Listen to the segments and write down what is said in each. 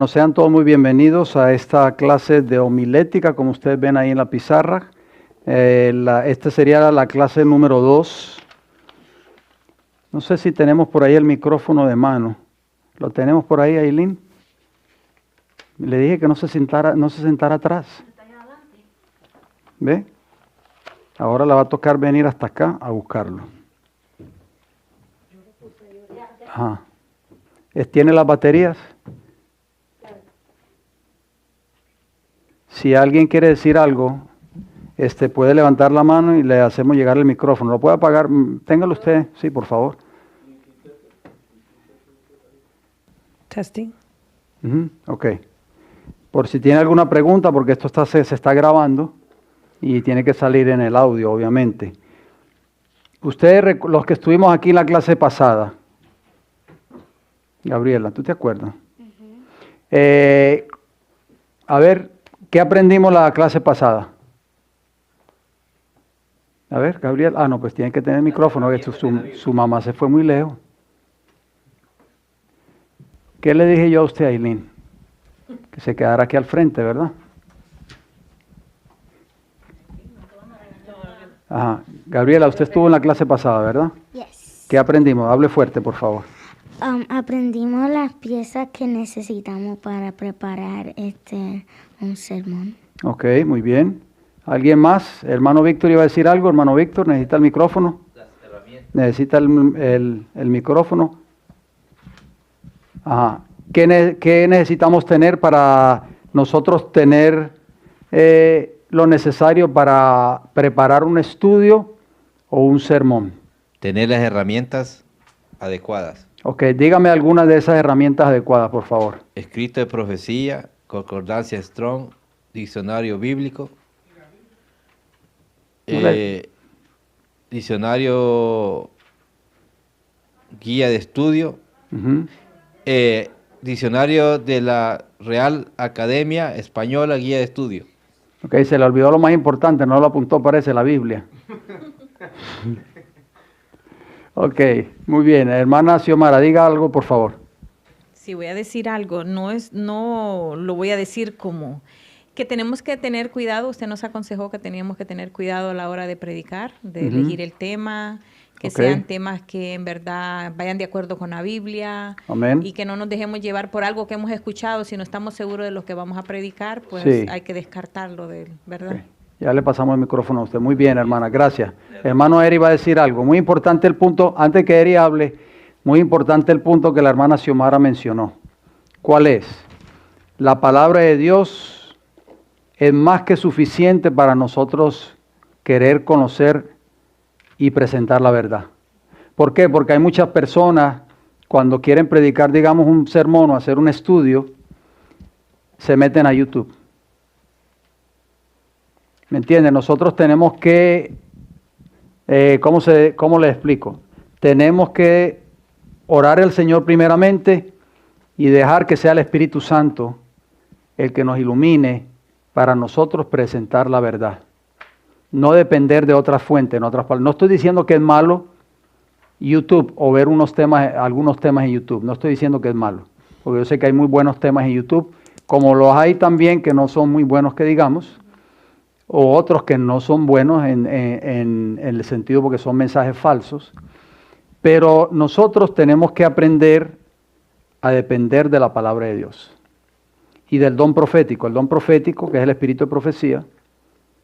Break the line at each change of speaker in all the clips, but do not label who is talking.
Sean todos muy bienvenidos a esta clase de homilética, como ustedes ven ahí en la pizarra. Esta sería la clase número 2. No sé si tenemos por ahí el micrófono de mano. ¿Lo tenemos por ahí, Aileen? Le dije que no se sentara atrás. ¿Ve? Ahora le va a tocar venir hasta acá a buscarlo. Ajá. ¿Tiene las baterías? Si alguien quiere decir algo, puede levantar la mano y le hacemos llegar el micrófono. ¿Lo puede apagar? Téngalo usted, sí, por favor.
Testing.
Ok. Por si tiene alguna pregunta, porque esto se está grabando y tiene que salir en el audio, obviamente. Ustedes, los que estuvimos aquí en la clase pasada, Gabriela, ¿tú te acuerdas? A ver, ¿qué aprendimos la clase pasada? A ver, Gabriel. No, pues tiene que tener el micrófono. Su mamá se fue muy lejos. ¿Qué le dije yo a usted, Aileen? Que se quedara aquí al frente, ¿verdad? Ajá. Gabriela, usted estuvo en la clase pasada, ¿verdad?
Yes.
¿Qué aprendimos? Hable fuerte, por favor.
Aprendimos las piezas que necesitamos para preparar un sermón.
Ok, muy bien. ¿Alguien más? Hermano Víctor iba a decir algo. Hermano Víctor, ¿necesita el micrófono? ¿Necesita el micrófono? Ajá. ¿Qué necesitamos tener para nosotros tener lo necesario para preparar un estudio o un sermón?
Tener las herramientas adecuadas.
Ok, dígame algunas de esas herramientas adecuadas, por favor.
Escrito de profecía, concordancia Strong, diccionario bíblico, diccionario guía de estudio, diccionario de la Real Academia Española, guía de estudio.
Ok, se le olvidó lo más importante, no lo apuntó, parece, la Biblia. Ok, muy bien. Hermana Xiomara, diga algo, por favor.
Si voy a decir algo, no lo voy a decir como que tenemos que tener cuidado. Usted nos aconsejó que teníamos que tener cuidado a la hora de predicar, de elegir el tema, que sean temas que en verdad vayan de acuerdo con la Biblia.
Amén.
Y que no nos dejemos llevar por algo que hemos escuchado. Si no estamos seguros de lo que vamos a predicar, pues hay que descartarlo de él, ¿verdad?
Okay. Ya le pasamos el micrófono a usted. Muy bien, hermana, gracias. Hermano Eri va a decir algo. Muy importante el punto, antes que Eri hable, muy importante el punto que la hermana Xiomara mencionó. ¿Cuál es? La palabra de Dios es más que suficiente para nosotros querer conocer y presentar la verdad. ¿Por qué? Porque hay muchas personas, cuando quieren predicar, digamos, un sermón o hacer un estudio, se meten a YouTube. ¿Me entienden? Nosotros tenemos que, ¿cómo le explico? Tenemos que orar al Señor primeramente y dejar que sea el Espíritu Santo el que nos ilumine para nosotros presentar la verdad. No depender de otras fuentes, en otras palabras. No estoy diciendo que es malo YouTube o ver algunos temas en YouTube. No estoy diciendo que es malo, porque yo sé que hay muy buenos temas en YouTube, como los hay también que no son muy buenos que digamos, o otros que no son buenos en el sentido porque son mensajes falsos. Pero nosotros tenemos que aprender a depender de la palabra de Dios y del don profético. El don profético, que es el espíritu de profecía.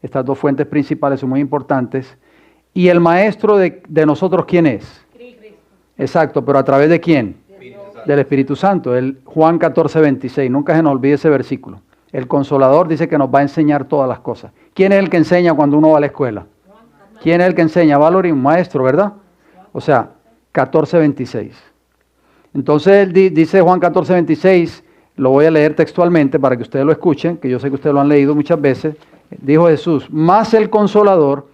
Estas dos fuentes principales son muy importantes. ¿Y el maestro de nosotros quién es? Cristo. Exacto, pero ¿a través de quién? Del Espíritu Santo. El Juan 14:26. Nunca se nos olvide ese versículo. El Consolador dice que nos va a enseñar todas las cosas. ¿Quién es el que enseña cuando uno va a la escuela? ¿Quién es el que enseña? Valory, un maestro, ¿verdad? O sea, 14:26. Entonces dice Juan 14:26, lo voy a leer textualmente para que ustedes lo escuchen, que yo sé que ustedes lo han leído muchas veces. Dijo Jesús, más el Consolador,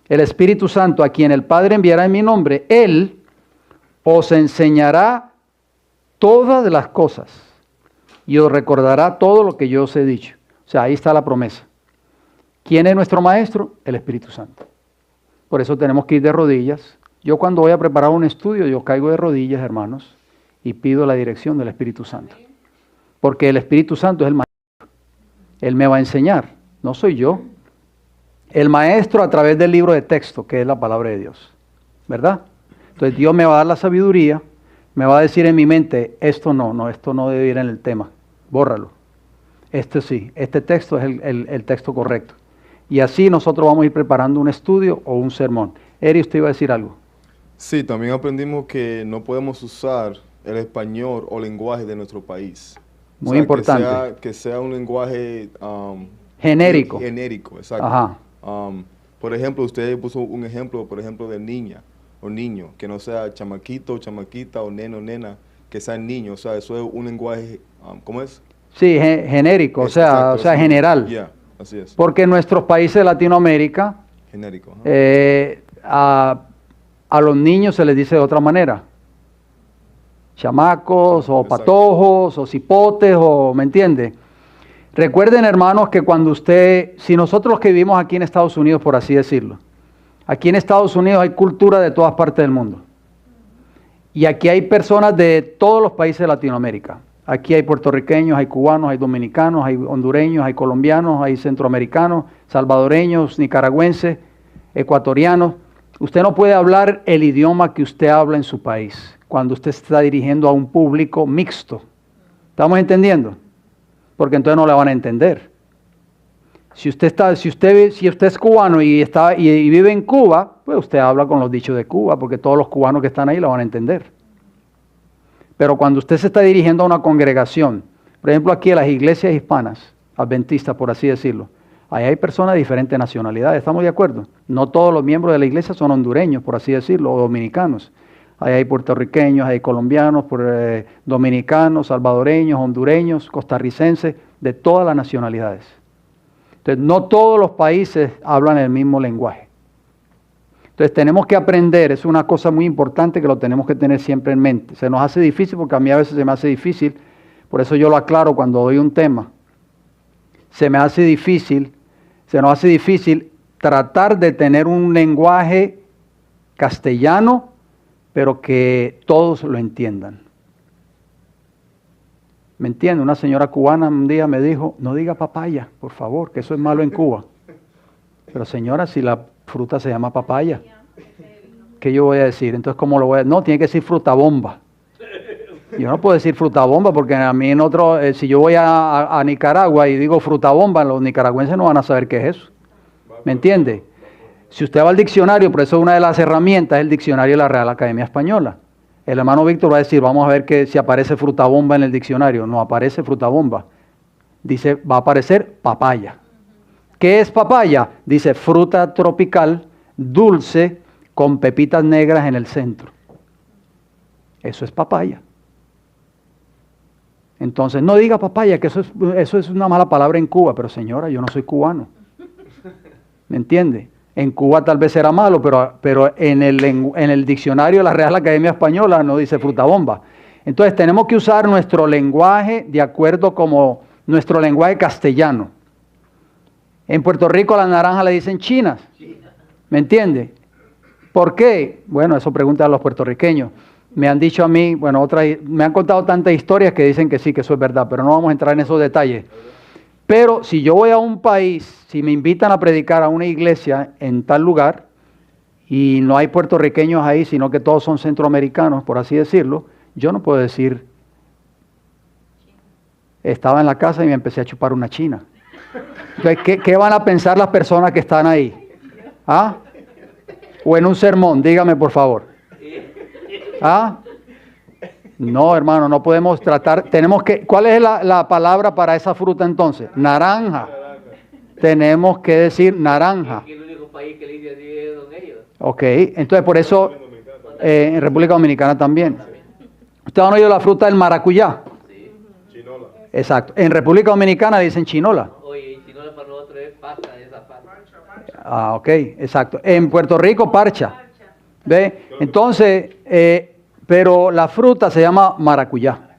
el Espíritu Santo, a quien el Padre enviará en mi nombre, Él os enseñará todas las cosas y os recordará todo lo que yo os he dicho. O sea, ahí está la promesa. ¿Quién es nuestro maestro? El Espíritu Santo. Por eso tenemos que ir de rodillas. Yo cuando voy a preparar un estudio, yo caigo de rodillas, hermanos, y pido la dirección del Espíritu Santo. porque el Espíritu Santo es el maestro. Él me va a enseñar, no soy yo. El maestro a través del libro de texto, que es la palabra de Dios, ¿verdad? Entonces Dios me va a dar la sabiduría, me va a decir en mi mente, esto no debe ir en el tema, bórralo. Este sí, este texto es el texto correcto. Y así nosotros vamos a ir preparando un estudio o un sermón. Eri, usted iba a decir algo.
Sí, también aprendimos que no podemos usar el español o lenguaje de nuestro país.
Muy importante.
Que sea un lenguaje
genérico.
Genérico, exacto.
Ajá.
Por ejemplo, usted puso un ejemplo, por ejemplo, de niña o niño, que no sea chamaquito, chamaquita o neno, nena, que sea niño. O sea, eso es un lenguaje, ¿cómo es?
Sí, genérico,
Exacto,
o sea, general.
Ya, así es.
Porque en nuestros países de Latinoamérica,
Genérico.
a los niños se les dice de otra manera. Chamacos, o
Exacto.
patojos, o cipotes, o, ¿me entiende? Recuerden, hermanos, que cuando si nosotros los que vivimos aquí en Estados Unidos, por así decirlo, aquí en Estados Unidos hay cultura de todas partes del mundo. Y aquí hay personas de todos los países de Latinoamérica. Aquí hay puertorriqueños, hay cubanos, hay dominicanos, hay hondureños, hay colombianos, hay centroamericanos, salvadoreños, nicaragüenses, ecuatorianos. Usted no puede hablar el idioma que usted habla en su país cuando usted está dirigiendo a un público mixto. ¿Estamos entendiendo? Porque entonces no le van a entender. Si usted es cubano y vive en Cuba, pues usted habla con los dichos de Cuba, porque todos los cubanos que están ahí lo van a entender. Pero cuando usted se está dirigiendo a una congregación, por ejemplo aquí en las iglesias hispanas, adventistas por así decirlo, ahí hay personas de diferentes nacionalidades, ¿estamos de acuerdo? No todos los miembros de la iglesia son hondureños, por así decirlo, o dominicanos. Ahí hay puertorriqueños, hay colombianos, dominicanos, salvadoreños, hondureños, costarricenses, de todas las nacionalidades. Entonces, no todos los países hablan el mismo lenguaje. Entonces, tenemos que aprender, es una cosa muy importante que lo tenemos que tener siempre en mente. Se nos hace difícil porque a mí a veces se me hace difícil, por eso yo lo aclaro cuando doy un tema. Se nos hace difícil tratar de tener un lenguaje castellano, pero que todos lo entiendan. ¿Me entiende? Una señora cubana un día me dijo, no diga papaya, por favor, que eso es malo en Cuba. Pero señora, si la fruta se llama papaya, ¿qué yo voy a decir? Entonces, ¿cómo lo voy a decir? No, tiene que decir fruta bomba. Yo no puedo decir fruta bomba porque a mí si yo voy a Nicaragua y digo fruta bomba, los nicaragüenses no van a saber qué es eso. ¿Me entiende? Si usted va al diccionario, por eso una de las herramientas es el diccionario de la Real Academia Española. El hermano Víctor va a decir, vamos a ver si aparece fruta bomba en el diccionario. No aparece fruta bomba. Dice, va a aparecer papaya. ¿Qué es papaya? Dice, fruta tropical, dulce, con pepitas negras en el centro. Eso es papaya. Entonces, no diga papaya, que eso es una mala palabra en Cuba. Pero señora, yo no soy cubano. ¿Me entiende? En Cuba tal vez era malo, pero en el diccionario de la Real Academia Española no dice fruta bomba. Entonces tenemos que usar nuestro lenguaje de acuerdo como nuestro lenguaje castellano. En Puerto Rico a la naranja le dicen chinas. ¿Me entiende? ¿Por qué? Bueno, eso preguntan a los puertorriqueños. Me han dicho a mí, me han contado tantas historias que dicen que sí, que eso es verdad, pero no vamos a entrar en esos detalles. Pero si yo voy a un país, si me invitan a predicar a una iglesia en tal lugar, y no hay puertorriqueños ahí, sino que todos son centroamericanos, por así decirlo, yo no puedo decir, estaba en la casa y me empecé a chupar una china. Entonces, ¿qué van a pensar las personas que están ahí? ¿Ah? O en un sermón, dígame por favor. ¿Ah? No, hermano, no podemos tratar, ¿cuál es la palabra para esa fruta entonces? Naranja. Tenemos que decir naranja.
El único país que le dice así son ellos.
Ok, entonces por eso en República Dominicana también. ¿Ustedes han oído la fruta del maracuyá?
Sí.
Chinola.
Exacto. En República Dominicana dicen chinola.
Oye, y chinola para nosotros es pasta de esa pasta.
Ah, ok, exacto. En Puerto Rico, parcha. ¿Ve? Entonces, pero la fruta se llama maracuyá.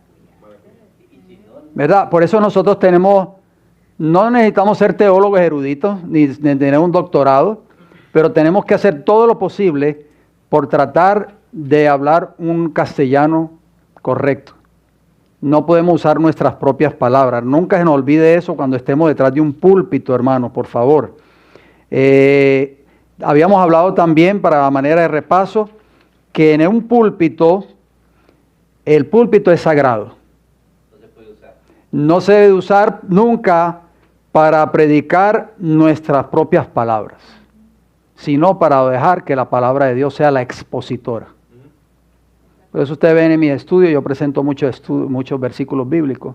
¿Verdad? Por eso nosotros no necesitamos ser teólogos eruditos, ni tener un doctorado, pero tenemos que hacer todo lo posible por tratar de hablar un castellano correcto. no podemos usar nuestras propias palabras. Nunca se nos olvide eso cuando estemos detrás de un púlpito, hermano, por favor. Habíamos hablado también, para manera de repaso, que en un púlpito, el púlpito es sagrado.
No se puede usar.
No se debe usar nunca para predicar nuestras propias palabras, sino para dejar que la palabra de Dios sea la expositora. Por eso ustedes ven en mi estudio, yo presento muchos versículos bíblicos,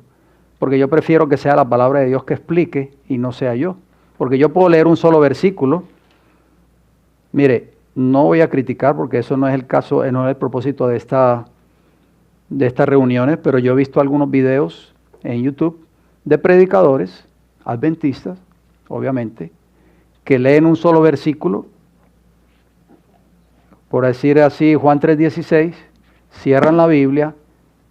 porque yo prefiero que sea la palabra de Dios que explique y no sea yo. Porque yo puedo leer un solo versículo. Mire, no voy a criticar porque eso no es el caso, no es el propósito de estas reuniones, pero yo he visto algunos videos en YouTube de predicadores adventistas, obviamente, que leen un solo versículo, por decir así, Juan 3:16, cierran la Biblia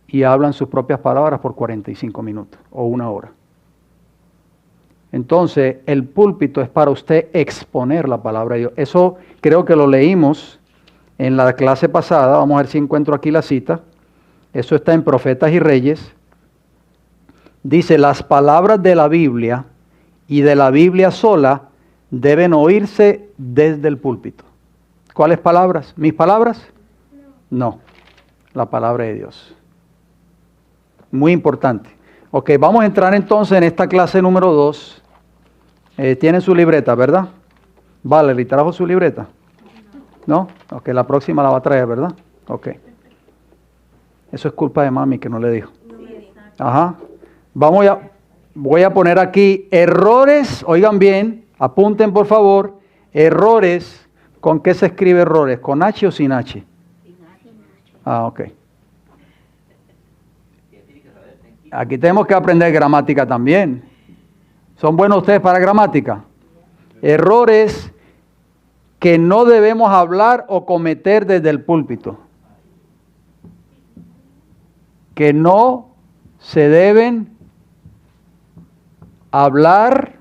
y hablan sus propias palabras por 45 minutos o una hora. Entonces, el púlpito es para usted exponer la palabra de Dios. Eso creo que lo leímos en la clase pasada. Vamos a ver si encuentro aquí la cita. Eso está en Profetas y Reyes. Dice, las palabras de la Biblia y de la Biblia sola deben oírse desde el púlpito. ¿Cuáles palabras? ¿Mis palabras? No, la palabra de Dios. Muy importante. Ok, vamos a entrar entonces en esta clase número 2. Tienen su libreta, ¿verdad? Valerie, ¿trajo su libreta? ¿No? Ok, la próxima la va a traer, ¿verdad? Ok. Eso es culpa de mami que no le dijo. Ajá. Voy a poner aquí errores, oigan bien, apunten por favor, errores. ¿Con qué se escribe errores? ¿Con H o sin H? Ah, ok. Aquí tenemos que aprender gramática también. ¿Son buenos ustedes para gramática? Errores que no debemos hablar o cometer desde el púlpito. Que no se deben hablar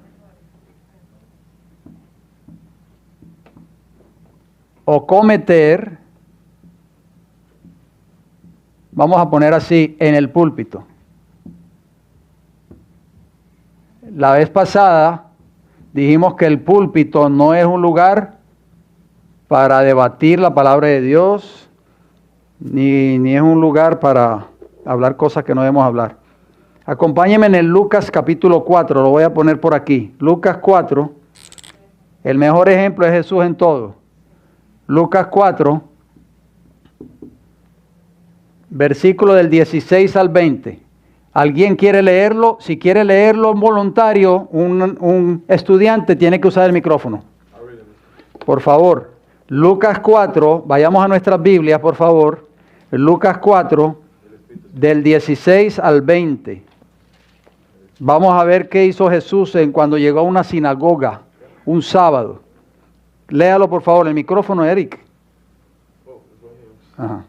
o cometer, vamos a poner así, en el púlpito. La vez pasada dijimos que el púlpito no es un lugar para debatir la palabra de Dios, ni es un lugar para hablar cosas que no debemos hablar. Acompáñenme en el Lucas capítulo 4, lo voy a poner por aquí. Lucas 4, el mejor ejemplo es Jesús en todo. Lucas 4, versículo del 16 al 20. ¿Alguien quiere leerlo? Si quiere leerlo voluntario, un estudiante tiene que usar el micrófono. Por favor, Lucas 4, vayamos a nuestras Biblias, por favor. Lucas 4, del 16 al 20. Vamos a ver qué hizo Jesús cuando llegó a una sinagoga, un sábado. Léalo, por favor, el micrófono, Eric. Ajá.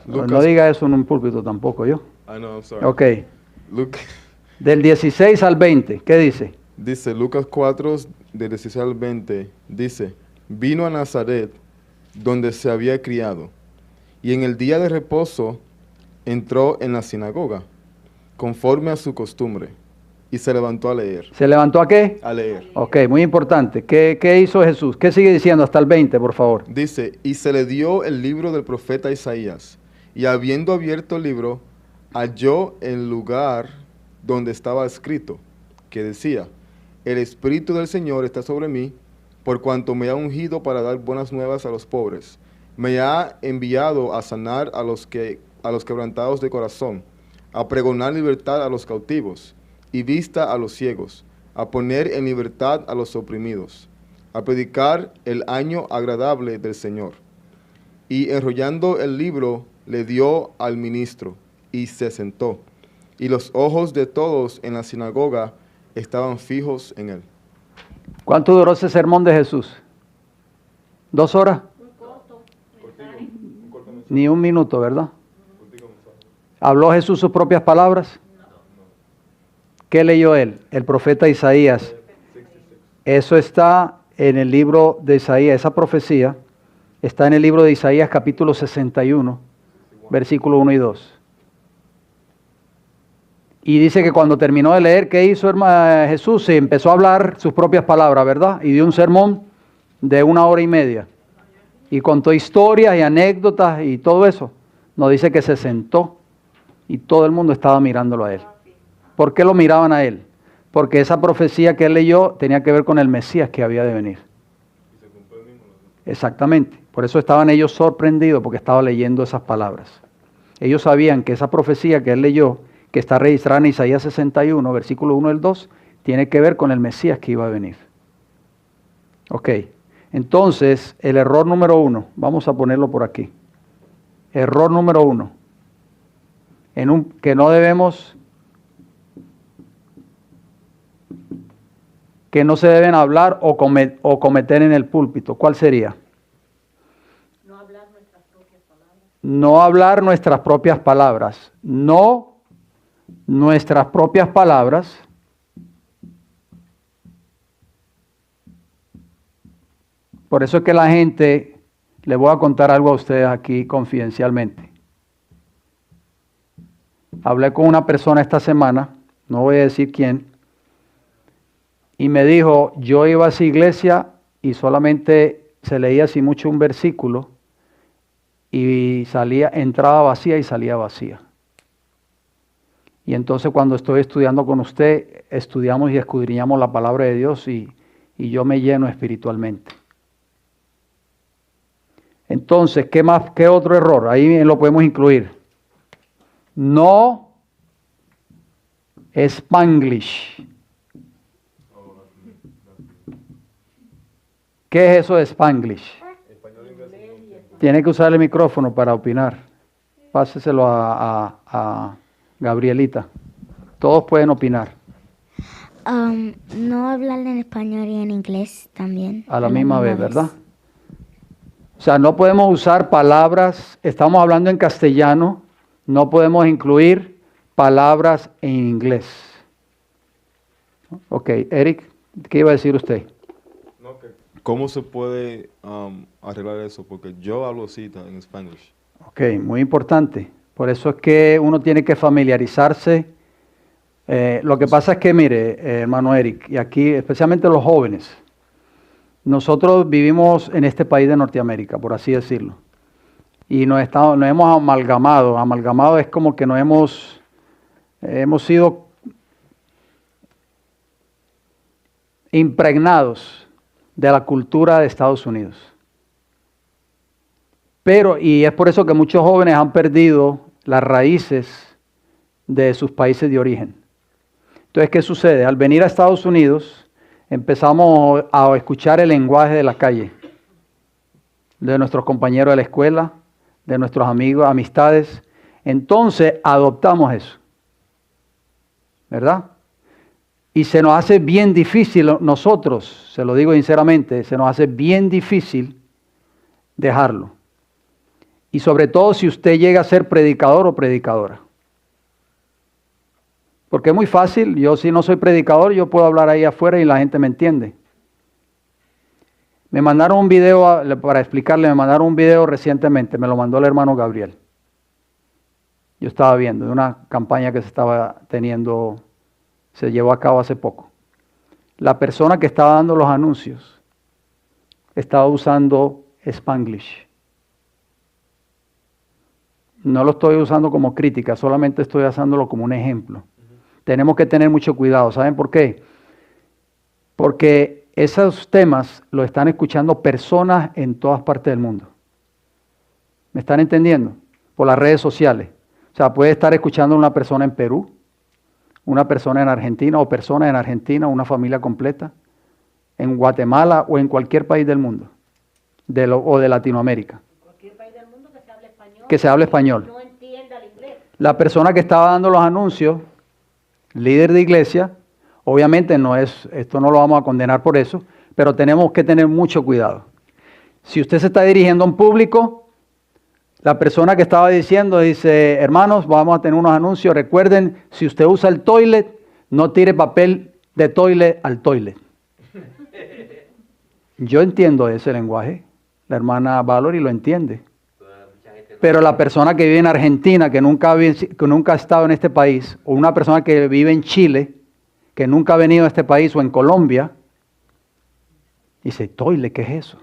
No diga eso en un púlpito tampoco, yo.
I know, I'm sorry.
Ok.
Luke,
Del 16 al 20, ¿qué dice?
dice Lucas 4, de 16 al 20, dice, vino a Nazaret, donde se había criado, y en el día de reposo entró en la sinagoga, conforme a su costumbre, y se levantó a leer.
¿Se levantó a qué?
A leer.
Ok, muy importante. ¿Qué hizo Jesús? ¿Qué sigue diciendo hasta el 20, por favor?
Dice, y se le dio el libro del profeta Isaías, y habiendo abierto el libro, halló el lugar donde estaba escrito, que decía, el Espíritu del Señor está sobre mí, por cuanto me ha ungido para dar buenas nuevas a los pobres. Me ha enviado a sanar a los quebrantados de corazón, a pregonar libertad a los cautivos, y vista a los ciegos, a poner en libertad a los oprimidos, a predicar el año agradable del Señor. Y enrollando el libro, le dio al ministro, y se sentó. Y los ojos de todos en la sinagoga estaban fijos en él.
¿Cuánto duró ese sermón de Jesús? ¿2 horas? Ni un minuto, ¿verdad? ¿Habló Jesús sus propias palabras? ¿Qué leyó él? El profeta Isaías. Eso está en el libro de Isaías, esa profecía está en el libro de Isaías capítulo 61. versículo 1 y 2. Y dice que cuando terminó de leer, ¿qué hizo Jesús? Se empezó a hablar sus propias palabras, ¿verdad? Y dio un sermón de 1 hora y media. Y contó historias y anécdotas y todo eso. Nos dice que se sentó y todo el mundo estaba mirándolo a él. ¿Por qué lo miraban a él? Porque esa profecía que él leyó tenía que ver con el Mesías que había de venir. Exactamente. Por eso estaban ellos sorprendidos, porque estaba leyendo esas palabras. Ellos sabían que esa profecía que él leyó, que está registrada en Isaías 61, versículo 1 al 2, tiene que ver con el Mesías que iba a venir. Ok, entonces el error número 1, vamos a ponerlo por aquí. Error número 1, que no debemos, que no se deben hablar o cometer en el púlpito. ¿Cuál sería? No hablar nuestras propias palabras. No nuestras propias palabras. Por eso es que la gente, le voy a contar algo a ustedes aquí confidencialmente. Hablé con una persona esta semana, no voy a decir quién, y me dijo, yo iba a esa iglesia y solamente se leía así mucho un versículo y entraba vacía y salía vacía. Y entonces cuando estoy estudiando con usted, estudiamos y escudriñamos la palabra de Dios y yo me lleno espiritualmente. Entonces, ¿qué otro error? Ahí lo podemos incluir. No Spanglish. ¿Qué es eso de Spanglish? Tiene que usar el micrófono para opinar. Páseselo a Gabrielita. Todos pueden opinar.
No hablar en español y en inglés también.
A la misma vez, ¿verdad? O sea, no podemos usar palabras, estamos hablando en castellano, no podemos incluir palabras en inglés. Ok, Eric, ¿qué iba a decir usted?
¿Cómo se puede arreglar eso? Porque yo hablo así en español.
Ok, muy importante. Por eso es que uno tiene que familiarizarse. Lo que pasa es que, mire, hermano Eric, y aquí especialmente los jóvenes, nosotros vivimos en este país de Norteamérica, por así decirlo, y nos hemos amalgamado. Amalgamado es como que nos hemos sido impregnados de la cultura de Estados Unidos. Y es por eso que muchos jóvenes han perdido las raíces de sus países de origen. Entonces, ¿qué sucede? Al venir a Estados Unidos, empezamos a escuchar el lenguaje de la calle, de nuestros compañeros de la escuela, de nuestros amigos, amistades. Entonces, adoptamos eso, ¿verdad? Y se nos hace bien difícil, nosotros, se lo digo sinceramente, se nos hace bien difícil dejarlo. Y sobre todo si usted llega a ser predicador o predicadora. Porque es muy fácil, yo si no soy predicador, yo puedo hablar ahí afuera y la gente me entiende. Me mandaron un video, para explicarle, me mandaron un video recientemente, me lo mandó el hermano Gabriel. Yo estaba viendo de una campaña que se estaba teniendo, se llevó a cabo hace poco. La persona que estaba dando los anuncios estaba usando Spanglish. No lo estoy usando como crítica, solamente estoy usándolo como un ejemplo. Tenemos que tener mucho cuidado. ¿Saben por qué? Porque esos temas los están escuchando personas en todas partes del mundo. ¿Me están entendiendo? Por las redes sociales. O sea, puede estar escuchando una persona en Perú, una persona en Argentina o personas en Argentina, una familia completa, en Guatemala o en cualquier país del mundo o de Latinoamérica.
Cualquier país del mundo que se hable español.
Que se hable español.
No entienda el inglés.
La persona que estaba dando los anuncios, líder de iglesia, obviamente esto no lo vamos a condenar por eso, pero tenemos que tener mucho cuidado. Si usted se está dirigiendo a un público, la persona que estaba diciendo dice, hermanos, vamos a tener unos anuncios, recuerden, si usted usa el toilet, no tire papel de toilet al toilet. Yo entiendo ese lenguaje, la hermana Valerie lo entiende.
Mucha gente
Pero la persona que vive en Argentina, que nunca ha estado en este país, o una persona que vive en Chile, que nunca ha venido a este país, o en Colombia, dice, toilet, ¿qué es eso?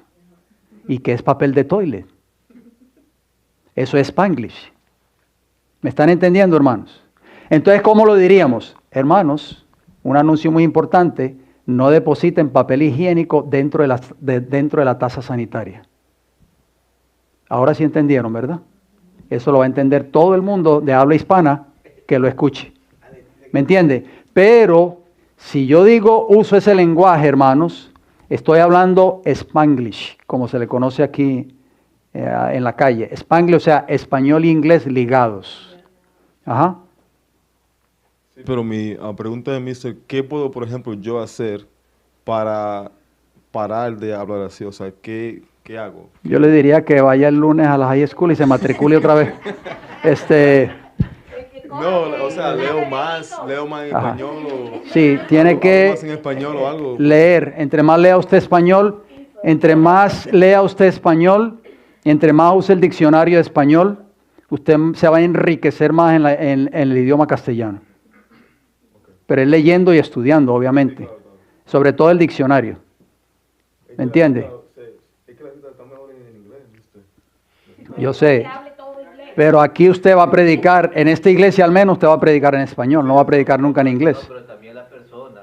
¿Y qué es papel de toilet? Eso es Spanglish. ¿Me están entendiendo, hermanos? Entonces, ¿cómo lo diríamos? Hermanos, un anuncio muy importante, no depositen papel higiénico dentro de la taza sanitaria. Ahora sí entendieron, ¿verdad? Eso lo va a entender todo el mundo de habla hispana que lo escuche. ¿Me entiende? Pero si yo digo uso ese lenguaje, hermanos, estoy hablando Spanglish, como se le conoce aquí en la calle. Spanglish, o sea, español e inglés ligados. Ajá.
Sí, pero mi pregunta de Mister, ¿qué puedo, por ejemplo, yo hacer para parar de hablar así? O sea, ¿qué hago?
Yo le diría que vaya el lunes a la high school y se matricule otra vez.
No, o sea, leo más en
Ajá.
español o
Sí, tiene que
más en español o algo.
leer. Entre más lea usted español, entre más use el diccionario de español, usted se va a enriquecer más en el idioma castellano. Pero es leyendo y estudiando, obviamente. Sobre todo el diccionario. ¿Me entiende?
Es que la gente está mejor en inglés, ¿viste?
Yo sé. Pero aquí usted va a predicar, en esta iglesia al menos usted va a predicar en español, no va a predicar nunca en inglés.
No, pero también la persona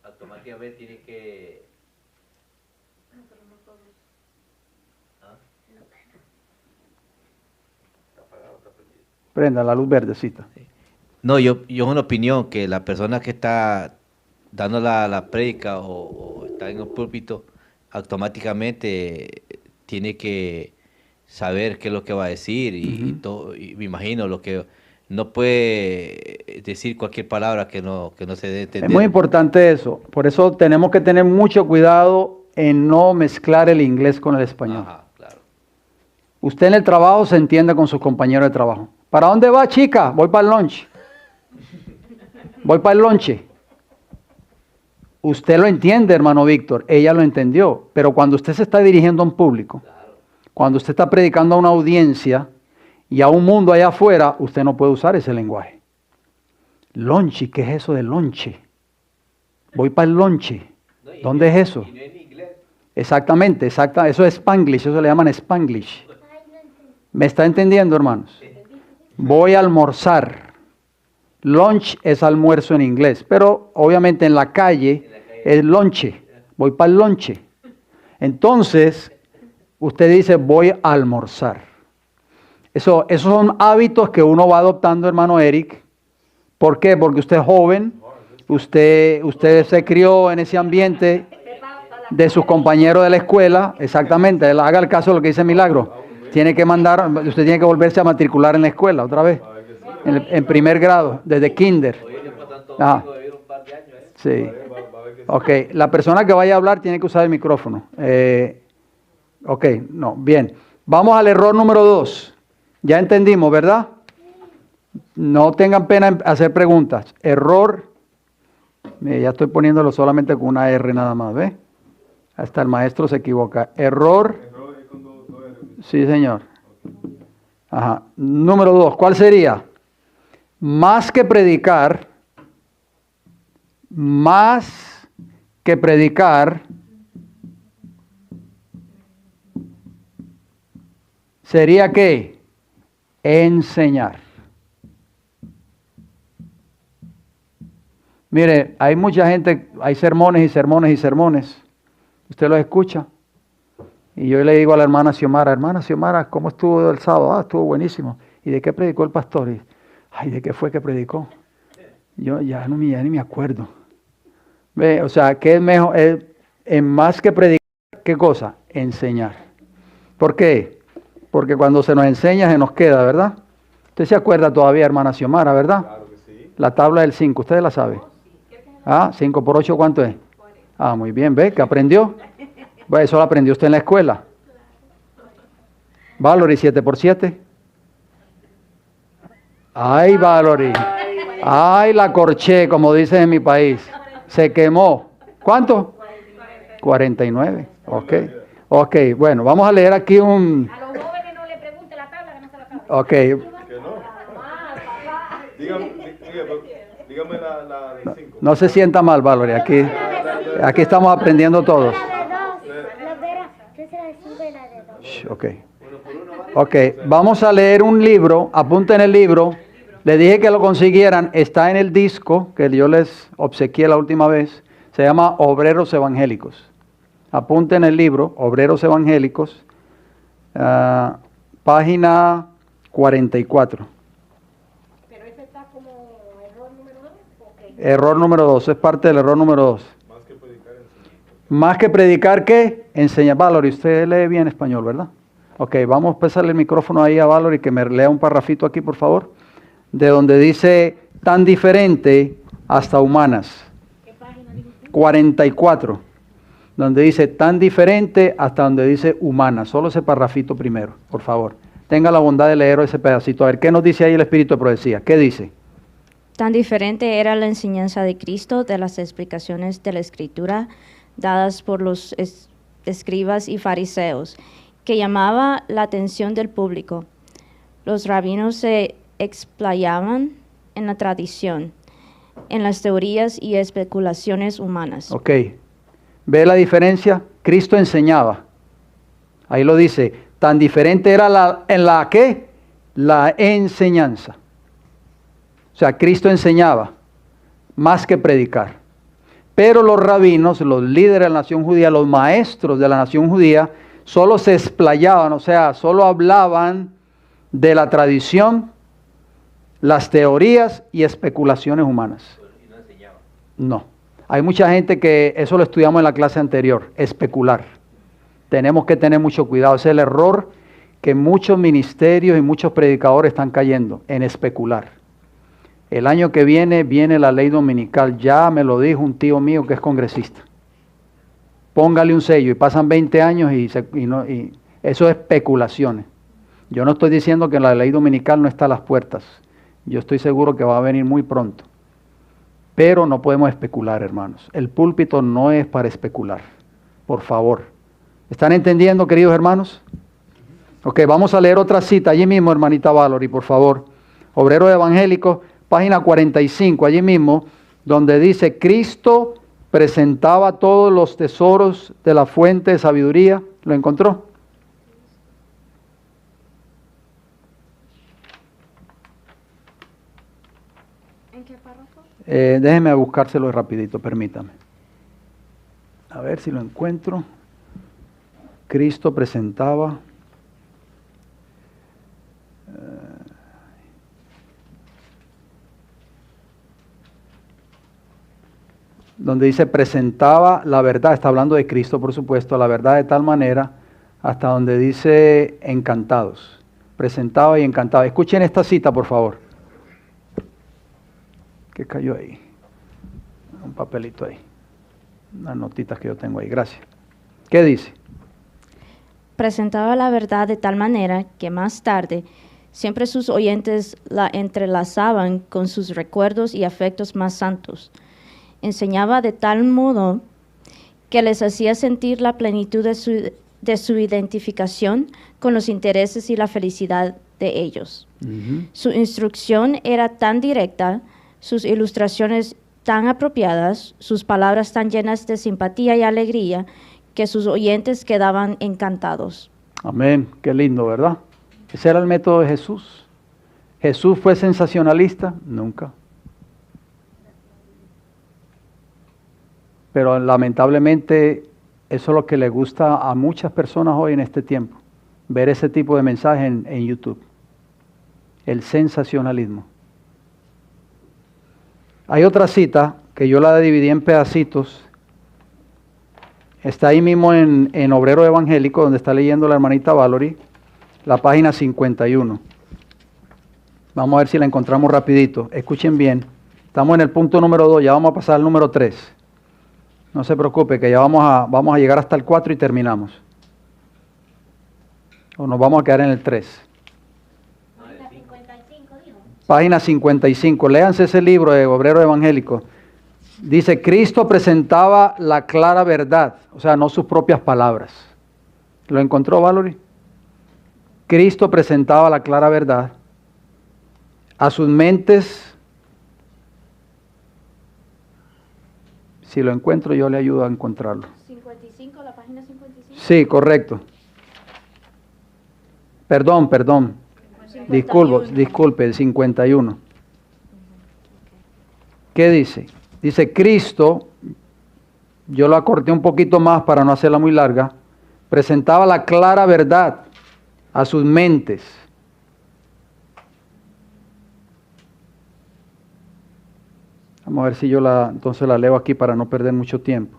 automáticamente tiene que... ¿Ah?
Prenda la luz verdecita.
No, yo una opinión que la persona que está dando la prédica o está en el púlpito automáticamente tiene que saber qué es lo que va a decir y todo, y me imagino lo que no puede decir cualquier palabra que no se dé a entender.
Es muy importante eso. Por eso tenemos que tener mucho cuidado en no mezclar el inglés con el español.
Ajá, claro.
Usted en el trabajo se entiende con sus compañeros de trabajo. ¿Para dónde va, chica? Voy para el lunch. Voy para el lonche. Usted lo entiende, hermano Víctor. Ella lo entendió. Pero cuando usted se está dirigiendo a un público, cuando usted está predicando a una audiencia y a un mundo allá afuera, usted no puede usar ese lenguaje. Lonche, ¿qué es eso de lonche? Voy para el lonche. ¿Dónde es eso?
Y no en inglés.
Exactamente, eso es Spanglish, eso le llaman Spanglish. ¿Me está entendiendo, hermanos? Voy a almorzar. Lunch es almuerzo en inglés, pero obviamente en la calle es lonche. Voy para el lonche. Entonces, usted dice, voy a almorzar. Esos son hábitos que uno va adoptando, hermano Eric. ¿Por qué? Porque usted es joven, usted se crió en ese ambiente de sus compañeros de la escuela. Exactamente, haga el caso de lo que dice Milagro. Usted tiene que volverse a matricular en la escuela otra vez, en primer grado, desde kinder. Ah, sí. Ok, la persona que vaya a hablar tiene que usar el micrófono. Ok, no, bien. Vamos al error número 2. Ya entendimos, ¿verdad? No tengan pena en hacer preguntas. Error, ya estoy poniéndolo solamente con una R nada más, ¿ve? Hasta el maestro se equivoca. Error. Sí, señor. Ajá. Número 2, ¿cuál sería? Más que predicar, sería ¿qué? Enseñar. Mire, hay mucha gente, hay sermones y sermones y sermones. Usted los escucha. Y yo le digo a la hermana Xiomara, ¿cómo estuvo el sábado? Ah, estuvo buenísimo. ¿Y de qué predicó el pastor? Ay, ¿de qué fue que predicó? Yo ya ni me acuerdo. Ve, o sea, ¿qué es mejor? Es más que predicar, ¿qué cosa? Enseñar. ¿Por qué? Porque cuando se nos enseña se nos queda, ¿verdad? Usted se acuerda todavía, hermana Xiomara, ¿verdad?
Claro que sí.
La tabla del 5, ¿ustedes la saben? Ah, 5 por 8, ¿cuánto es? Ah, muy bien, ¿ve? ¿Qué aprendió? Bueno, eso lo aprendió usted en la escuela. Valerie, 7 por 7. Ay, Valerie. Ay, la corché, como dicen en mi país. Se quemó. ¿Cuánto? 49. Ok. Ok, bueno, vamos a leer aquí un...
A los jóvenes no le pregunte la tabla que no se la
Ok,
Que no. Dígame la de 5.
no se sienta mal, Valerie. Aquí estamos aprendiendo todos. Shh, ok. Ok, vamos a leer un libro. Apunten el libro. Les dije que lo consiguieran. Está en el disco que yo les obsequié la última vez. Se llama Obreros Evangélicos. Apunten el libro, Obreros Evangélicos, página 44.
Pero ese está como error número 2. Okay.
Error número 2, es parte del error número 2. Más que predicar, ¿qué? Enseñar. Valerie, usted lee bien español, ¿verdad? Ok, vamos a pasarle el micrófono ahí a Valerie que me lea un parrafito aquí, por favor. De donde dice, tan diferente hasta humanas.
¿Qué página dice usted?
44. Donde dice, tan diferente hasta donde dice humana. Solo ese parrafito primero, por favor. Tenga la bondad de leer ese pedacito. A ver, ¿qué nos dice ahí el Espíritu de Profecía? ¿Qué dice?
Tan diferente era la enseñanza de Cristo de las explicaciones de la Escritura dadas por los escribas y fariseos, que llamaba la atención del público. Los rabinos se explayaban en la tradición, en las teorías y especulaciones humanas.
Ok. ¿Ve la diferencia? Cristo enseñaba. Ahí lo dice. Tan diferente era en la ¿qué? La enseñanza. O sea, Cristo enseñaba más que predicar. Pero los rabinos, los líderes de la nación judía, los maestros de la nación judía, solo se explayaban, o sea, solo hablaban de la tradición, las teorías y especulaciones humanas. No. Hay mucha gente que eso lo estudiamos en la clase anterior, especular. Tenemos que tener mucho cuidado. Ese es el error que muchos ministerios y muchos predicadores están cayendo, en especular. El año que viene la ley dominical. Ya me lo dijo un tío mío que es congresista. Póngale un sello y pasan 20 años y eso es especulaciones. Yo no estoy diciendo que la ley dominical no está a las puertas. Yo estoy seguro que va a venir muy pronto. Pero no podemos especular, hermanos. El púlpito no es para especular. Por favor. ¿Están entendiendo, queridos hermanos? Ok, vamos a leer otra cita. Allí mismo, hermanita Valerie, por favor. Obreros Evangélicos, página 45, allí mismo, donde dice, Cristo presentaba todos los tesoros de la fuente de sabiduría. ¿Lo encontró?
¿En qué párrafo?
Déjeme buscárselo rapidito, permítame. A ver si lo encuentro. Cristo presentaba... donde dice presentaba la verdad, está hablando de Cristo por supuesto, la verdad de tal manera, hasta donde dice encantados, presentaba y encantaba. Escuchen esta cita por favor. ¿Qué cayó ahí? Un papelito ahí, unas notitas que yo tengo ahí, gracias. ¿Qué dice?
Presentaba la verdad de tal manera que más tarde siempre sus oyentes la entrelazaban con sus recuerdos y afectos más santos. Enseñaba de tal modo que les hacía sentir la plenitud de su identificación con los intereses y la felicidad de ellos. Su instrucción era tan directa, sus ilustraciones tan apropiadas, sus palabras tan llenas de simpatía y alegría, que sus oyentes quedaban encantados.
Amén, qué lindo, ¿verdad? Ese era el método de Jesús. ¿Jesús fue sensacionalista? Nunca. Pero lamentablemente eso es lo que le gusta a muchas personas hoy en este tiempo, ver ese tipo de mensaje en YouTube, el sensacionalismo. Hay otra cita que yo la dividí en pedacitos, está ahí mismo en Obrero Evangélico, donde está leyendo la hermanita Valerie, la página 51. Vamos a ver si la encontramos rapidito, escuchen bien, estamos en el punto número 2, ya vamos a pasar al número 3. No se preocupe, que ya vamos a llegar hasta el 4 y terminamos. O nos vamos a quedar en el 3.
Página 55, dijo.
Página 55. Léanse ese libro de Obrero Evangélico. Dice, Cristo presentaba la clara verdad, o sea, no sus propias palabras. ¿Lo encontró, Valerie? Cristo presentaba la clara verdad. A sus mentes, si lo encuentro yo le ayudo a encontrarlo.
55, la página 55.
Sí, correcto. Perdón. Disculpe, el 51. ¿Qué dice? Dice Cristo, yo lo acorté un poquito más para no hacerla muy larga, presentaba la clara verdad a sus mentes. Vamos a ver si yo entonces la leo aquí para no perder mucho tiempo.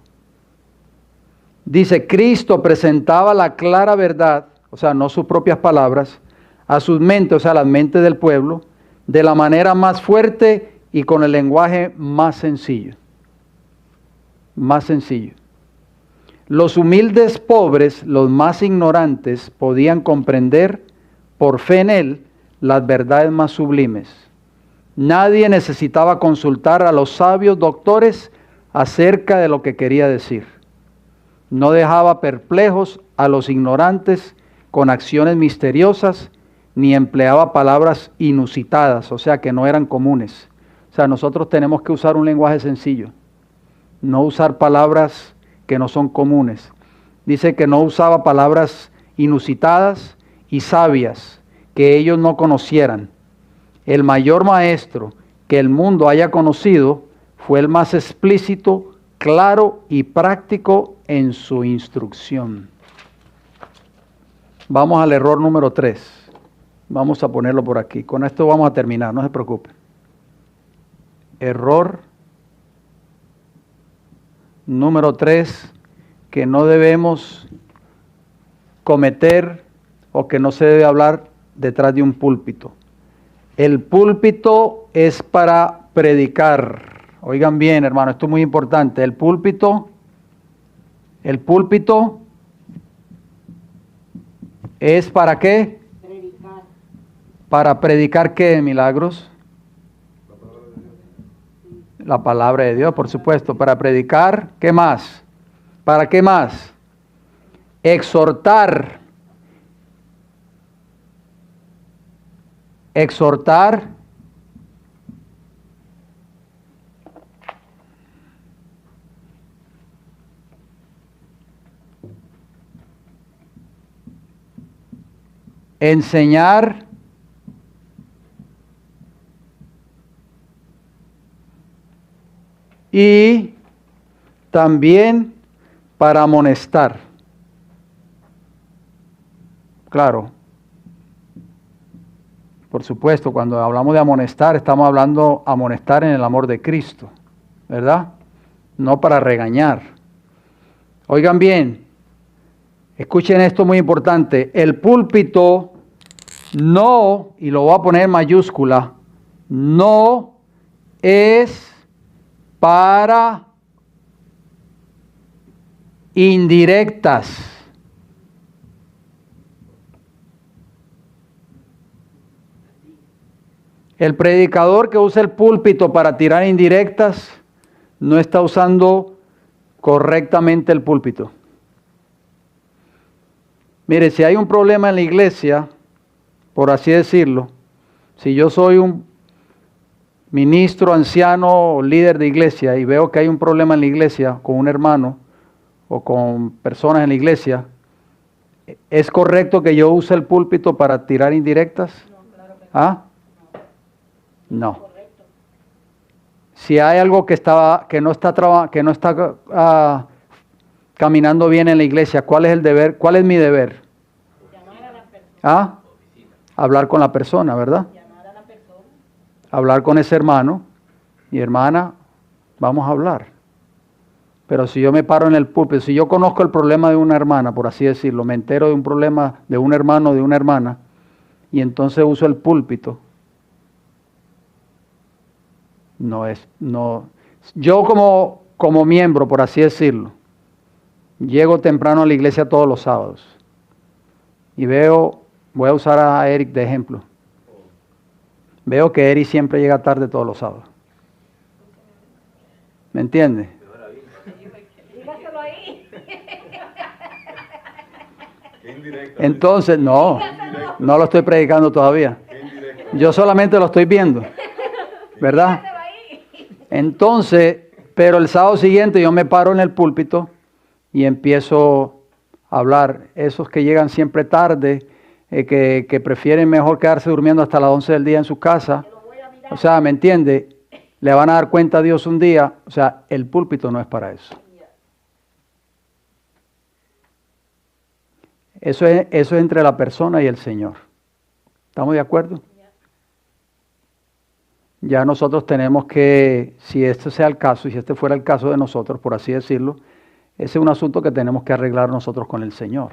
Dice, Cristo presentaba la clara verdad, o sea, no sus propias palabras, a sus mentes, o sea, las mentes del pueblo, de la manera más fuerte y con el lenguaje más sencillo. Más sencillo. Los humildes pobres, los más ignorantes, podían comprender por fe en Él las verdades más sublimes. Nadie necesitaba consultar a los sabios doctores acerca de lo que quería decir. No dejaba perplejos a los ignorantes con acciones misteriosas, ni empleaba palabras inusitadas, o sea, que no eran comunes. O sea, nosotros tenemos que usar un lenguaje sencillo, no usar palabras que no son comunes. Dice que no usaba palabras inusitadas y sabias que ellos no conocieran. El mayor maestro que el mundo haya conocido fue el más explícito, claro y práctico en su instrucción. Vamos al error número 3. Vamos a ponerlo por aquí. Con esto vamos a terminar, no se preocupen. Error número 3 que no debemos cometer o que no se debe hablar detrás de un púlpito. El púlpito es para predicar. Oigan bien, hermano, esto es muy importante. El púlpito es para qué?
Predicar.
Para predicar ¿qué, Milagros? La palabra de Dios, por supuesto. Para predicar, ¿qué más? ¿Para qué más? Exhortar. Enseñar. Y también para amonestar. Claro. Por supuesto, cuando hablamos de amonestar, estamos hablando amonestar en el amor de Cristo, ¿verdad? No para regañar. Oigan bien, escuchen esto muy importante. El púlpito no, y lo voy a poner en mayúscula, no es para indirectas. El predicador que usa el púlpito para tirar indirectas no está usando correctamente el púlpito. Mire, si hay un problema en la iglesia, por así decirlo, si yo soy un ministro, anciano o líder de iglesia y veo que hay un problema en la iglesia con un hermano o con personas en la iglesia, ¿es correcto que yo use el púlpito para tirar indirectas? ¿Ah? No. Si hay algo que no está caminando bien en la iglesia, ¿cuál es el deber? ¿Cuál es mi deber? ¿Ah? Hablar con la persona, ¿verdad? Hablar con ese hermano y hermana, vamos a hablar. Pero si yo me paro en el púlpito, si yo conozco el problema de una hermana, por así decirlo, me entero de un problema de un hermano o de una hermana, y entonces uso el púlpito, yo como miembro, por así decirlo, llego temprano a la iglesia todos los sábados y voy a usar a Eric de ejemplo. Veo que Eric siempre llega tarde todos los sábados. ¿Me entiende?
Dígaselo ahí.
Entonces, no. No lo estoy predicando todavía. Yo solamente lo estoy viendo, ¿verdad? Entonces, pero el sábado siguiente yo me paro en el púlpito y empiezo a hablar. Esos que llegan siempre tarde, que prefieren mejor quedarse durmiendo hasta las 11 del día en su casa. O sea, ¿me entiende? Le van a dar cuenta a Dios un día. O sea, el púlpito no es para eso. Eso es entre la persona y el Señor. ¿Estamos de acuerdo? Ya nosotros tenemos que, si este sea el caso, y si este fuera el caso de nosotros, por así decirlo, ese es un asunto que tenemos que arreglar nosotros con el Señor.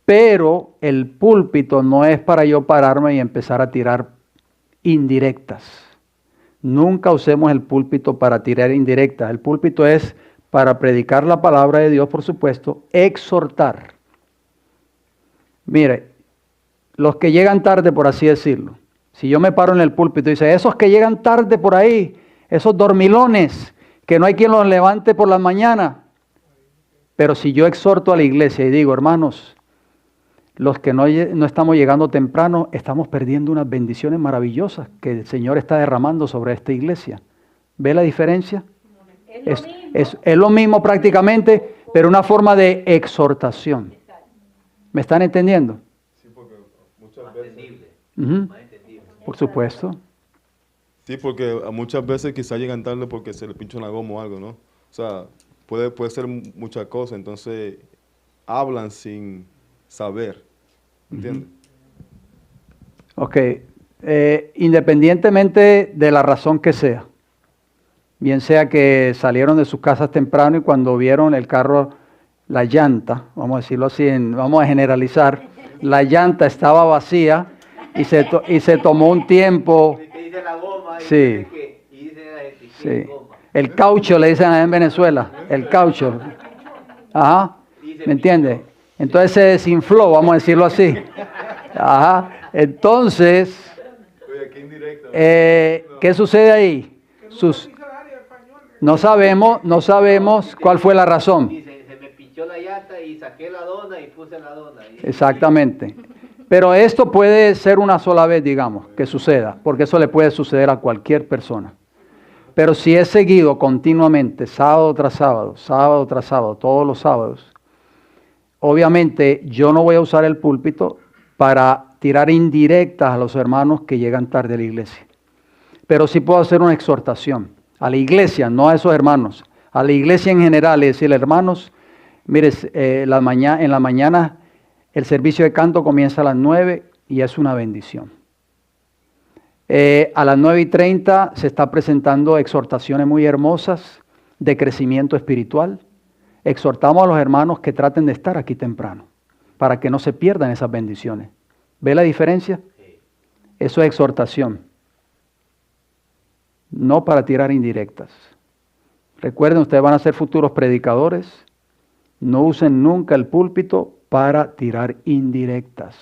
Pero el púlpito no es para yo pararme y empezar a tirar indirectas. Nunca usemos el púlpito para tirar indirectas. El púlpito es para predicar la palabra de Dios, por supuesto, exhortar. Mire, los que llegan tarde, por así decirlo, si yo me paro en el púlpito y dice, esos que llegan tarde por ahí, esos dormilones, que no hay quien los levante por la mañana. Pero si yo exhorto a la iglesia y digo, hermanos, los que no estamos llegando temprano, estamos perdiendo unas bendiciones maravillosas que el Señor está derramando sobre esta iglesia. ¿Ve la diferencia? Es lo mismo prácticamente, pero una forma de exhortación. ¿Me están entendiendo?
Sí, porque muchas veces...
Por supuesto.
Sí, porque muchas veces quizás llegan tarde porque se le pincha una goma o algo, ¿no? O sea, puede ser muchas cosas, entonces hablan sin saber, ¿entiendes?
Ok, independientemente de la razón que sea, bien sea que salieron de sus casas temprano y cuando vieron el carro, la llanta, vamos a decirlo así, vamos a generalizar, la llanta estaba vacía y se tomó un tiempo. Sí, sí. El caucho le dicen allá en Venezuela, el caucho. Ajá, ¿me entiendes? Entonces se desinfló, vamos a decirlo así. Ajá, entonces, ¿qué sucede ahí? No sabemos cuál fue la razón.
Se me pinchó la llanta y saqué la dona y puse la dona.
Exactamente. Pero esto puede ser una sola vez, digamos, que suceda, porque eso le puede suceder a cualquier persona. Pero si es seguido continuamente, sábado tras sábado, todos los sábados, obviamente yo no voy a usar el púlpito para tirar indirectas a los hermanos que llegan tarde a la iglesia. Pero sí puedo hacer una exhortación a la iglesia, no a esos hermanos, a la iglesia en general, y decirle, hermanos, mire, en la mañana el servicio de canto comienza a las 9 y es una bendición. A las 9:30 se está presentando exhortaciones muy hermosas de crecimiento espiritual. Exhortamos a los hermanos que traten de estar aquí temprano para que no se pierdan esas bendiciones. ¿Ve la diferencia? Eso es exhortación. No para tirar indirectas. Recuerden, ustedes van a ser futuros predicadores. No usen nunca el púlpito para tirar indirectas.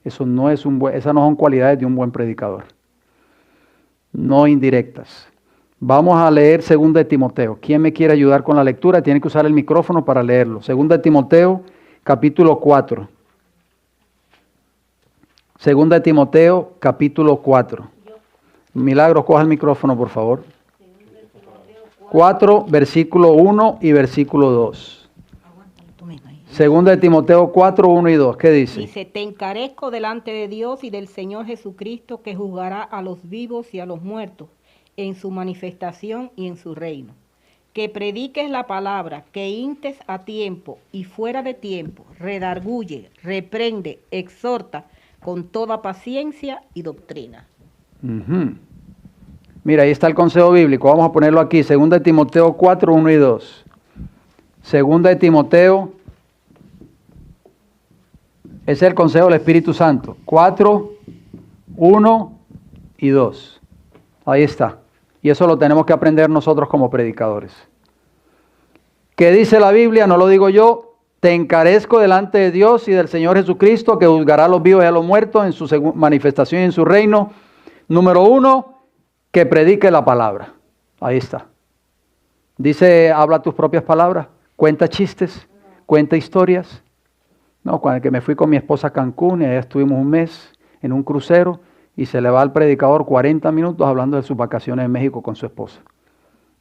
Esas no son cualidades de un buen predicador. No indirectas. Vamos a leer 2 de Timoteo. ¿Quién me quiere ayudar con la lectura? Tiene que usar el micrófono para leerlo. 2 de Timoteo, capítulo 4. 2 de Timoteo, capítulo 4. Milagros, coja el micrófono, por favor. 4, versículo 1 y versículo 2. 2 de Timoteo 4, 1 y 2. ¿Qué dice?
Dice, te encarezco delante de Dios y del Señor Jesucristo, que juzgará a los vivos y a los muertos en su manifestación y en su reino. Que prediques la palabra, que instes a tiempo y fuera de tiempo, redarguye, reprende, exhorta con toda paciencia y doctrina.
Mira, ahí está el consejo bíblico. Vamos a ponerlo aquí. 2 de Timoteo 4, 1 y 2. 2 de Timoteo, ese es el consejo del Espíritu Santo. 4, 1 y 2. Ahí está. Y eso lo tenemos que aprender nosotros como predicadores. ¿Qué dice la Biblia? No lo digo yo. Te encarezco delante de Dios y del Señor Jesucristo, que juzgará a los vivos y a los muertos en su manifestación y en su reino. Número 1, que predique la palabra. Ahí está. Dice, habla tus propias palabras, cuenta chistes, cuenta historias. No, cuando que me fui con mi esposa a Cancún y allá estuvimos un mes en un crucero y se le va al predicador 40 minutos hablando de sus vacaciones en México con su esposa.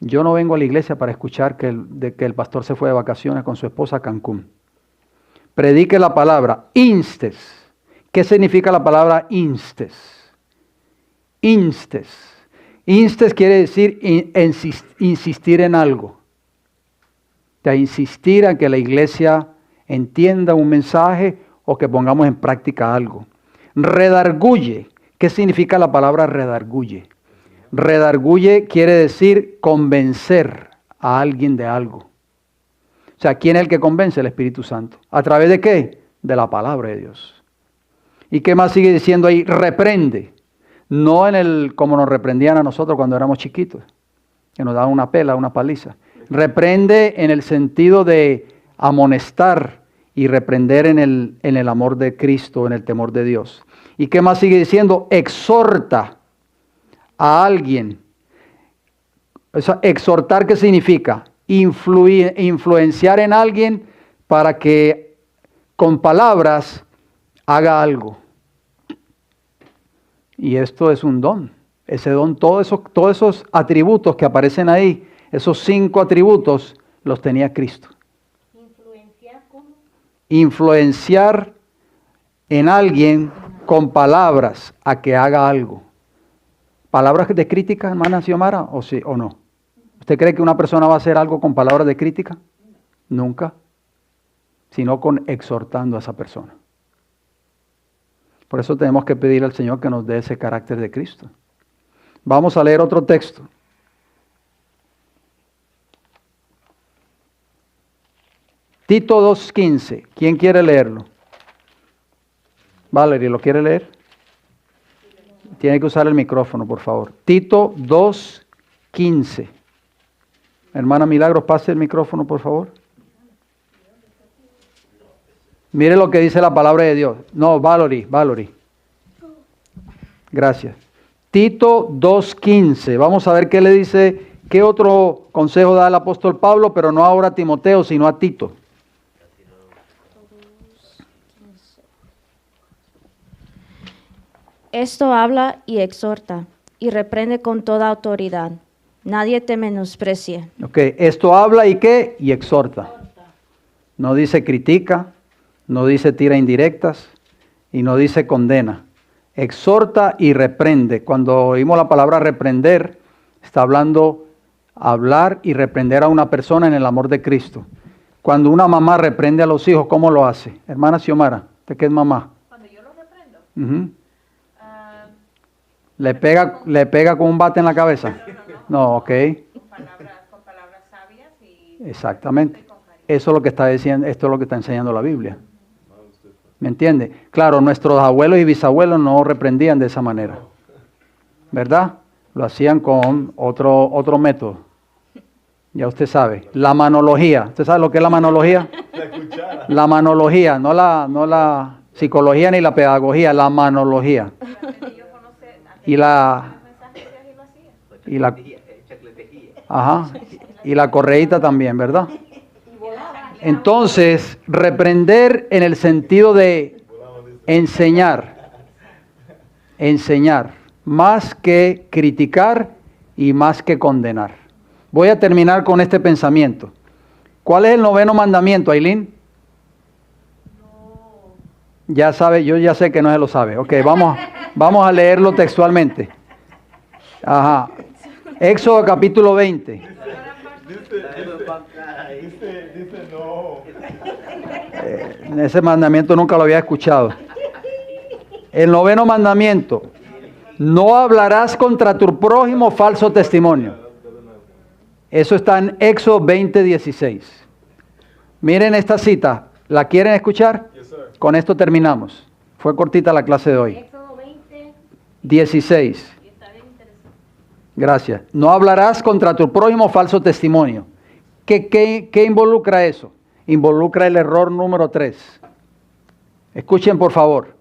Yo no vengo a la iglesia para escuchar que el pastor se fue de vacaciones con su esposa a Cancún. Predique la palabra, instes. ¿Qué significa la palabra instes? Instes. Instes quiere decir insistir en algo. O sea, insistir a que la iglesia entienda un mensaje o que pongamos en práctica algo. Redarguye. ¿Qué significa la palabra redarguye? Redarguye quiere decir convencer a alguien de algo. O sea, ¿quién es el que convence? El Espíritu Santo. ¿A través de qué? De la palabra de Dios. ¿Y qué más sigue diciendo ahí? Reprende. No como nos reprendían a nosotros cuando éramos chiquitos, que nos daban una pela, una paliza. Reprende en el sentido de amonestar y reprender en el amor de Cristo, en el temor de Dios. ¿Y qué más sigue diciendo? Exhorta a alguien. O sea, exhortar, ¿qué significa? Influenciar en alguien para que con palabras haga algo. Y esto es un don. Ese don, todos esos atributos que aparecen ahí, esos 5 atributos, los tenía Cristo.
¿Influenciar cómo?
Influenciar en alguien con palabras a que haga algo. ¿Palabras de crítica, hermana Xiomara, o sí o no? ¿Usted cree que una persona va a hacer algo con palabras de crítica? Nunca. Sino con exhortando a esa persona. Por eso tenemos que pedir al Señor que nos dé ese carácter de Cristo. Vamos a leer otro texto. Tito 2:15. ¿Quién quiere leerlo? Valerie, ¿lo quiere leer? Tiene que usar el micrófono, por favor. Tito 2:15. Hermana Milagros, pase el micrófono, por favor. Mire lo que dice la palabra de Dios. No, Valerie. Gracias. Tito 2:15. Vamos a ver qué le dice, qué otro consejo da el apóstol Pablo, pero no ahora a Timoteo, sino a Tito.
Esto habla y exhorta y reprende con toda autoridad. Nadie te menosprecie.
Ok, esto habla y qué? Y exhorta. No dice critica, no dice tira indirectas y no dice condena. Exhorta y reprende. Cuando oímos la palabra reprender, está hablando hablar y reprender a una persona en el amor de Cristo. Cuando una mamá reprende a los hijos, ¿cómo lo hace? Hermana Xiomara, ¿usted qué es mamá?
Cuando yo lo reprendo.
¿Le pega con un bate en la cabeza? No, ok.
Con palabras sabias y
Exactamente. Eso es lo que está diciendo, esto es lo que está enseñando la Biblia. ¿Me entiende? Claro, nuestros abuelos y bisabuelos no reprendían de esa manera. ¿Verdad? Lo hacían con otro método. Ya usted sabe. La manología. ¿Usted sabe lo que es la manología? La manología, no la psicología ni la pedagogía, la manología. Y la correíta también, ¿verdad? Entonces, reprender en el sentido de enseñar, más que criticar y más que condenar. Voy a terminar con este pensamiento. ¿Cuál es el 9º mandamiento, Ailín? Ya sabe, yo ya sé que no se lo sabe. Ok, vamos a leerlo textualmente. Ajá. Éxodo capítulo 20.
Dice no.
Ese mandamiento nunca lo había escuchado. El 9º mandamiento. No hablarás contra tu prójimo falso testimonio. Eso está en Éxodo 20:16. Miren esta cita. ¿La quieren escuchar? Con esto terminamos. Fue cortita la clase de hoy.
Éxodo 20.
16. Gracias. No hablarás contra tu prójimo falso testimonio. ¿Qué involucra eso? Involucra el error número 3. Escuchen por favor.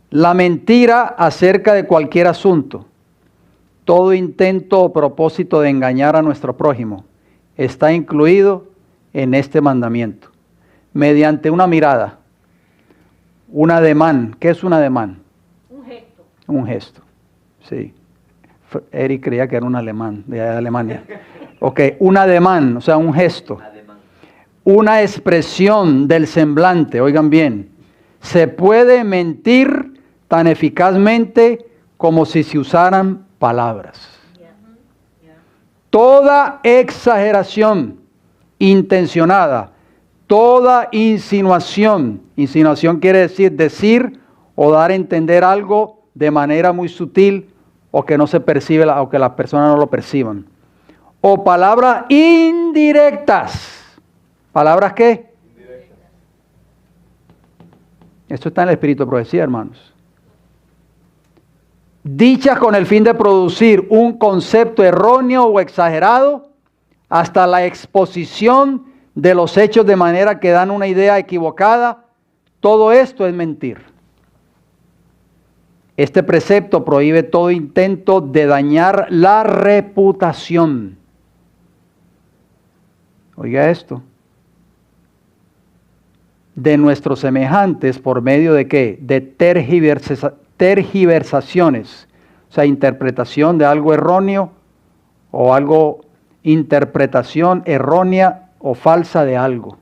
La mentira acerca de cualquier asunto, todo intento o propósito de engañar a nuestro prójimo, está incluido en este mandamiento. Mediante una mirada, Un ademán. ¿Qué es un ademán?
Un gesto.
Un gesto. Sí. Eric creía que era un alemán, de Alemania. Ok, un ademán, o sea, un gesto. Una expresión del semblante, oigan bien. Se puede mentir tan eficazmente como si se usaran palabras. Toda exageración intencionada, toda insinuación quiere decir o dar a entender algo de manera muy sutil o que no se percibe o que las personas no lo perciban. O palabras indirectas. ¿Palabras qué? Indirectas. Esto está en el espíritu de profecía, hermanos. Dichas con el fin de producir un concepto erróneo o exagerado, hasta la exposición de los hechos de manera que dan una idea equivocada. Todo esto es mentir. Este precepto prohíbe todo intento de dañar la reputación. Oiga esto. De nuestros semejantes por medio de ¿qué? De tergiversaciones. O sea, interpretación de algo erróneo o interpretación errónea o falsa de algo.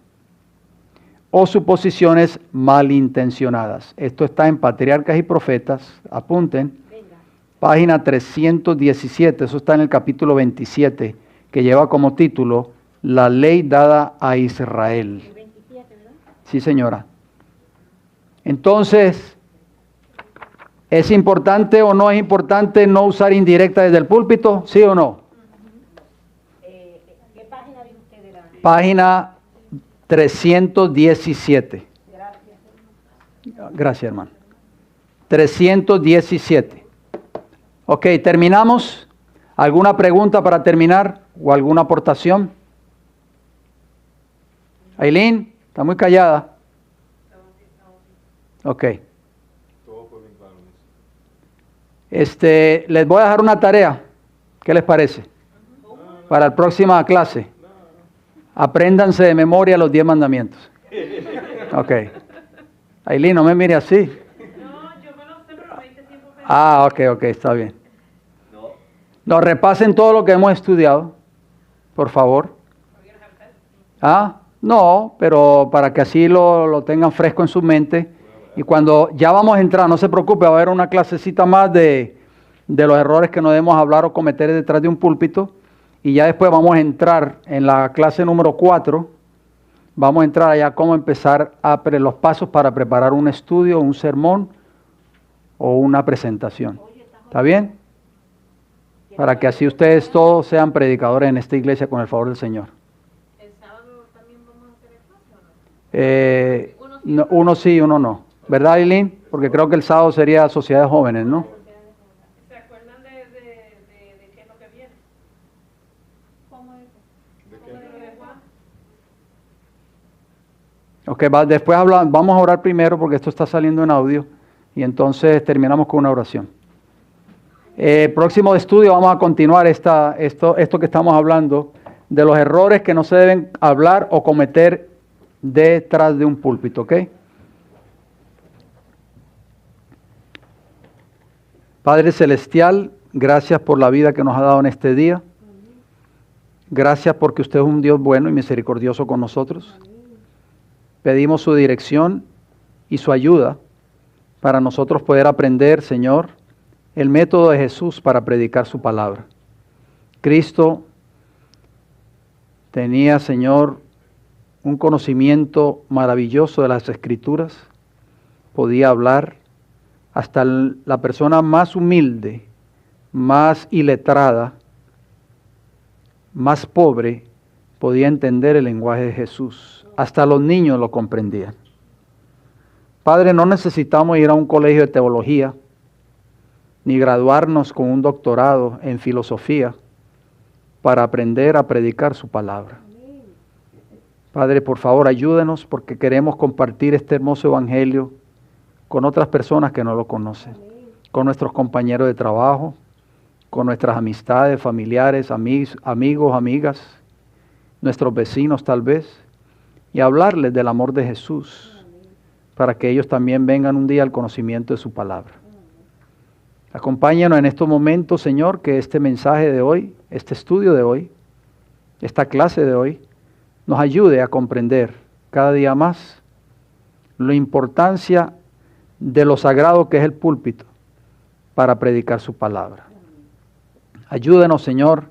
O suposiciones malintencionadas. Esto está en Patriarcas y Profetas, apunten, página 317, eso está en el capítulo 27, que lleva como título La ley dada a Israel. 27, ¿verdad? Sí, señora. Entonces, ¿es importante o no es importante no usar indirecta desde el púlpito? ¿Sí o no?
¿Qué página dice usted de la?
Página 317. Gracias, hermano. 317. Ok, terminamos. ¿Alguna pregunta para terminar o alguna aportación? Aileen, está muy callada. Ok. Les voy a dejar una tarea. ¿Qué les parece? Para la próxima clase. Apréndanse de memoria los 10 mandamientos. Ok. Aileen, no me mire así.
No, yo me lo sé, pero no hice tiempo.
Ok, está bien. No, repasen todo lo que hemos estudiado, por favor. No, pero para que así lo tengan fresco en su mente. Y cuando ya vamos a entrar, no se preocupe, va a haber una clasecita más de los errores que no debemos hablar o cometer detrás de un púlpito. Y ya después vamos a entrar en la clase número 4. Vamos a entrar allá cómo empezar los pasos para preparar un estudio, un sermón o una presentación. ¿Está bien? Para que así ustedes todos sean predicadores en esta iglesia con el favor del Señor.
¿El sábado también vamos a hacer espacio o no?
Uno sí, uno no. ¿Verdad, Aileen? Porque creo que el sábado sería Sociedad de Jóvenes, ¿no?
¿Se acuerdan de qué es lo que viene? ¿Cómo es? ¿Cómo es lo de Juan?
Ok, después vamos a orar primero porque esto está saliendo en audio y entonces terminamos con una oración. Próximo estudio vamos a continuar esto que estamos hablando de los errores que no se deben hablar o cometer detrás de un púlpito, ¿ok? Padre Celestial, gracias por la vida que nos ha dado en este día. Gracias porque usted es un Dios bueno y misericordioso con nosotros. Pedimos su dirección y su ayuda para nosotros poder aprender, Señor, el método de Jesús para predicar su palabra. Cristo tenía, Señor, un conocimiento maravilloso de las Escrituras. Podía hablar. Hasta la persona más humilde, más iletrada, más pobre, podía entender el lenguaje de Jesús. Hasta los niños lo comprendían. Padre, no necesitamos ir a un colegio de teología, ni graduarnos con un doctorado en filosofía para aprender a predicar su palabra. Padre, por favor, ayúdenos porque queremos compartir este hermoso evangelio con otras personas que no lo conocen, con nuestros compañeros de trabajo, con nuestras amistades, familiares, amigos, amigas, nuestros vecinos tal vez, y hablarles del amor de Jesús, para que ellos también vengan un día al conocimiento de su palabra. Acompáñanos en estos momentos, Señor, que este mensaje de hoy, este estudio de hoy, esta clase de hoy, nos ayude a comprender cada día más la importancia de lo sagrado que es el púlpito para predicar su palabra. Ayúdenos, Señor,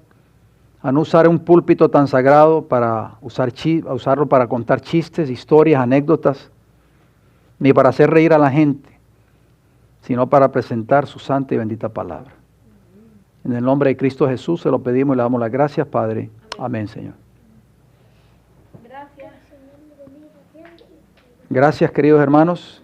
a no usar un púlpito tan sagrado para usarlo para contar chistes, historias, anécdotas, ni para hacer reír a la gente, sino para presentar su santa y bendita palabra. En el nombre de Cristo Jesús se lo pedimos y le damos las gracias, Padre. Amén, Señor. Gracias, queridos hermanos.